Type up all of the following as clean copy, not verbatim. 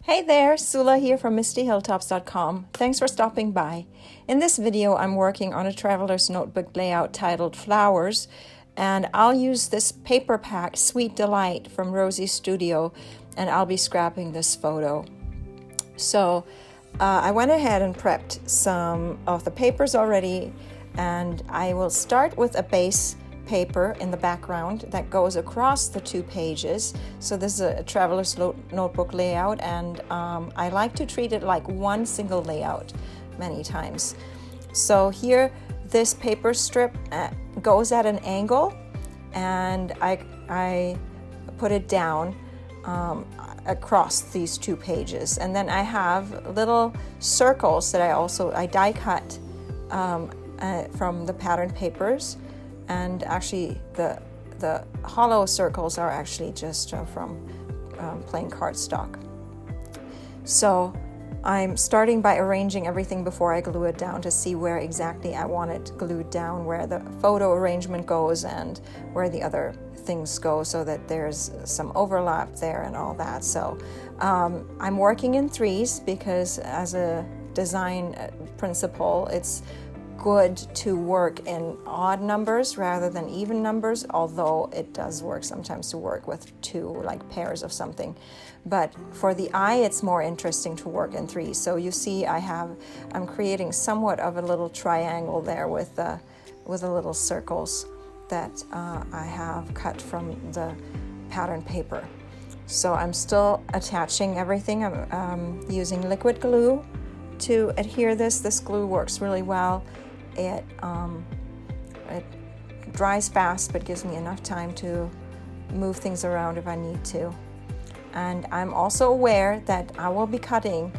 Hey there, Sula here from MistyHilltops.com. Thanks for stopping by. In this video, I'm working on a traveler's notebook layout titled Flowers, and I'll use this paper pack, Sweet Delight from Rosie's Studio, and I'll be scrapping this photo. So I went ahead and prepped some of the papers already, and I will start with a base paper in the background that goes across the two pages. So this is a traveler's notebook layout, and I like to treat it like one single layout many times. So here this paper strip goes at an angle, and I put it down across these two pages, and then I have little circles that I die cut from the pattern papers. And actually the hollow circles are actually just from plain cardstock. So I'm starting by arranging everything before I glue it down to see where exactly I want it glued down, where the photo arrangement goes and where the other things go, so that there's some overlap there and all that. So I'm working in threes because as a design principle, it's good to work in odd numbers rather than even numbers, although it does work sometimes to work with two, like pairs of something. But for the eye, it's more interesting to work in threes. So you see I'm creating somewhat of a little triangle there with the little circles that I have cut from the pattern paper. So I'm still attaching everything. I'm using liquid glue to adhere this. This glue works really well. It dries fast, but gives me enough time to move things around if I need to. And I'm also aware that I will be cutting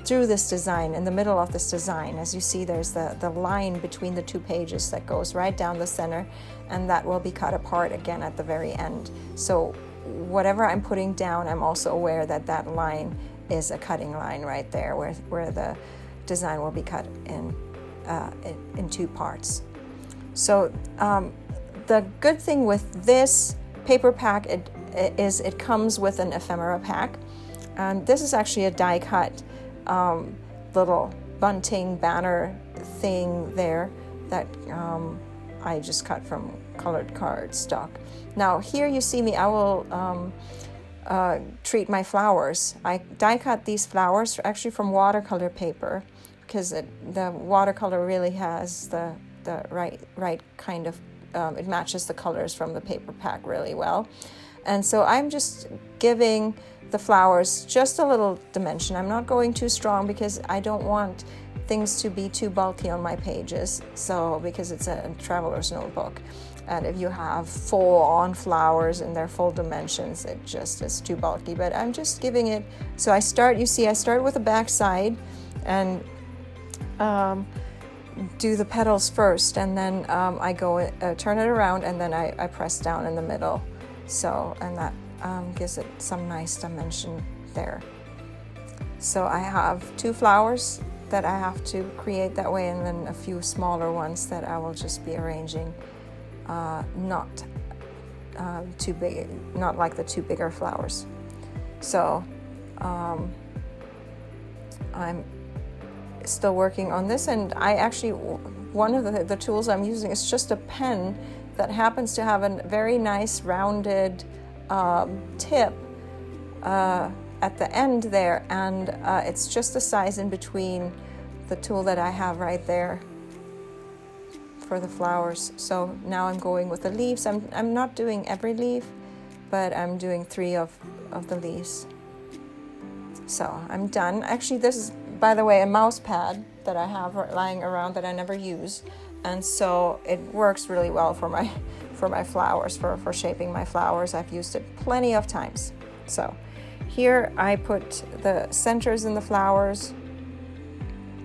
through this design, in the middle of this design. As you see, there's the line between the two pages that goes right down the center, and that will be cut apart again at the very end. So whatever I'm putting down, I'm also aware that that line is a cutting line right there, where the design will be cut in two parts. So the good thing with this paper pack is it comes with an ephemera pack, and this is actually a die cut little bunting banner thing there that I just cut from colored cardstock. Now here you see me, I will treat my flowers. I die cut these flowers actually from watercolor paper, because the watercolor really has the right kind of, it matches the colors from the paper pack really well. And so I'm just giving the flowers just a little dimension. I'm not going too strong because I don't want things to be too bulky on my pages. So because it's a traveler's notebook, and if you have full-on flowers in their full dimensions, it just is too bulky. But I'm just giving it, so I start with the back side and do the petals first, and then I go turn it around, and then I press down in the middle. So, and that gives it some nice dimension there. So I have two flowers that I have to create that way, and then a few smaller ones that I will just be arranging, not too big, not like the two bigger flowers. So I'm still working on this, and I actually, one of the tools I'm using is just a pen that happens to have a very nice rounded tip at the end there, and it's just the size in between the tool that I have right there for the flowers. So now I'm going with the leaves. I'm not doing every leaf, but I'm doing 3 of the leaves. So I'm done. Actually, this is, by the way, a mouse pad that I have lying around that I never use, and so it works really well for my flowers, for shaping my flowers. I've used it plenty of times. So here I put the centers in the flowers,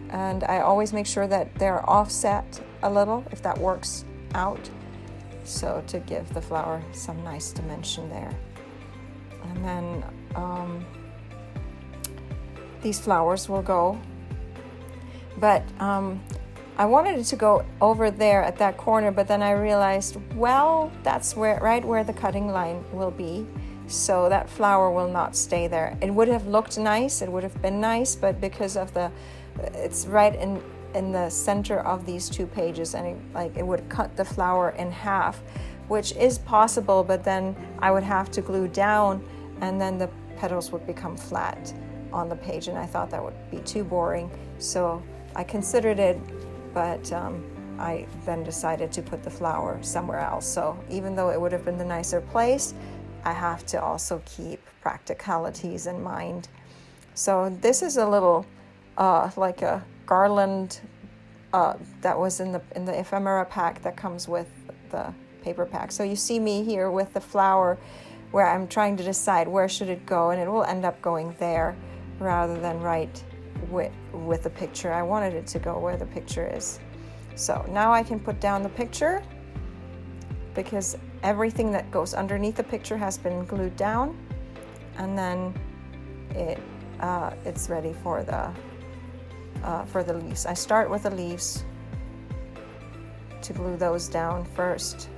and I always make sure that they're offset a little, if that works out, so to give the flower some nice dimension there. And then these flowers will go, but I wanted it to go over there at that corner, but then I realized, well, that's right where the cutting line will be. so that flower will not stay there. It would have looked nice, it would have been nice, but because of it's right in the center of these two pages, and it would cut the flower in half, which is possible, but then I would have to glue down, and then the petals would become flat on the page, and I thought that would be too boring. So I considered it, but I then decided to put the flower somewhere else. So even though it would have been the nicer place, I have to also keep practicalities in mind. So this is a little like a garland that was in the ephemera pack that comes with the paper pack. So you see me here with the flower where I'm trying to decide where should it go, and it will end up going there rather than right with the picture. I wanted it to go where the picture is. So now I can put down the picture because everything that goes underneath the picture has been glued down, and then it's ready for the leaves. I start with the leaves to glue those down first,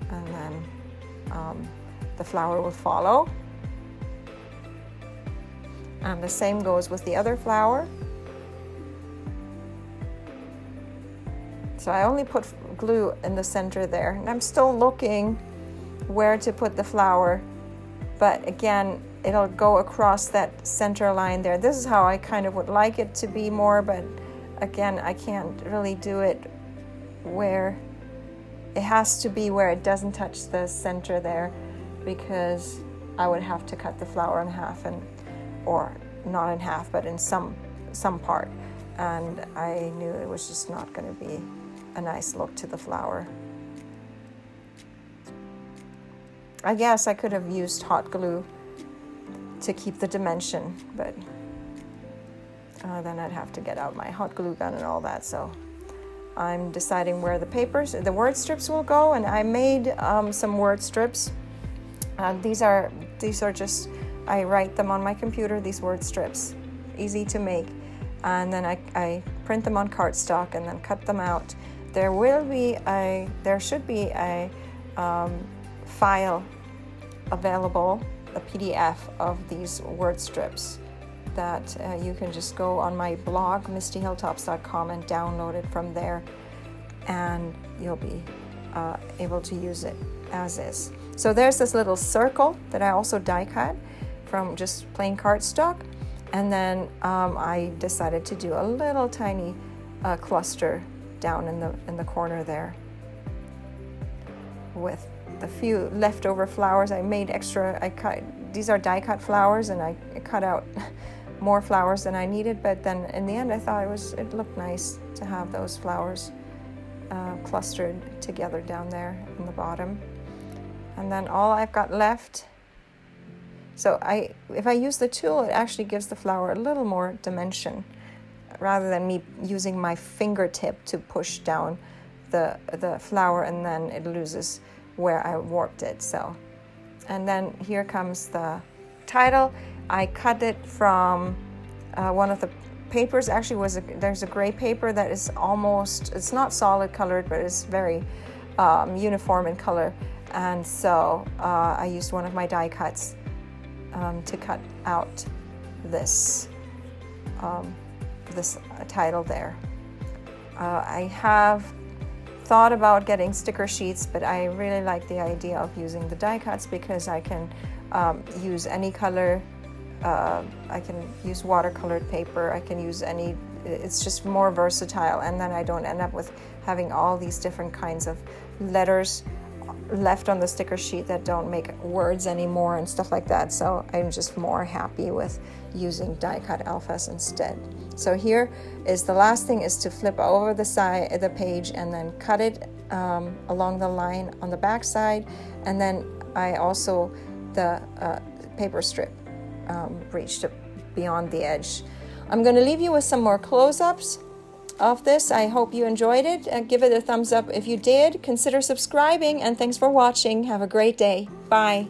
and then the flower will follow. And the same goes with the other flower. So I only put glue in the center there, and I'm still looking where to put the flower, but again, it'll go across that center line there. This is how I kind of would like it to be more, but again, I can't really do it where it has to be where it doesn't touch the center there, because I would have to cut the flower in half, or not in half, but in some part, and I knew it was just not going to be a nice look to the flower. I guess I could have used hot glue to keep the dimension, but then I'd have to get out my hot glue gun and all that. So I'm deciding where the word strips will go, and I made some word strips. These are just, I write them on my computer, these word strips, easy to make, and then I print them on cardstock and then cut them out. There should be a file available, a PDF of these word strips that you can just go on my blog, mistyhilltops.com, and download it from there, and you'll be able to use it as is. So there's this little circle that I also die cut from just plain cardstock, and then I decided to do a little tiny cluster down in the corner there with the few leftover flowers. I made extra. These are die cut flowers, and I cut out more flowers than I needed, but then in the end I thought it looked nice to have those flowers clustered together down there in the bottom. And then all I've got left, so if I use the tool, it actually gives the flower a little more dimension rather than me using my fingertip to push down the flower, and then it loses where I warped it. So, and then here comes the title. I cut it from one of the papers. Actually, there's a gray paper that is it's not solid colored, but it's very uniform in color. And so I used one of my die cuts to cut out this title there. I have thought about getting sticker sheets, but I really like the idea of using the die cuts because I can use any color. I can use watercolored paper. I can use it's just more versatile, and then I don't end up with having all these different kinds of letters left on the sticker sheet that don't make words anymore and stuff like that. So I'm just more happy with using die cut alphas instead. So here is the last thing, is to flip over the side of the page and then cut it along the line on the back side, and then I also the paper strip reached beyond the edge. I'm going to leave you with some more close-ups of this. I hope you enjoyed it. Give it a thumbs up if you did. Consider subscribing, and thanks for watching. Have a great day. Bye.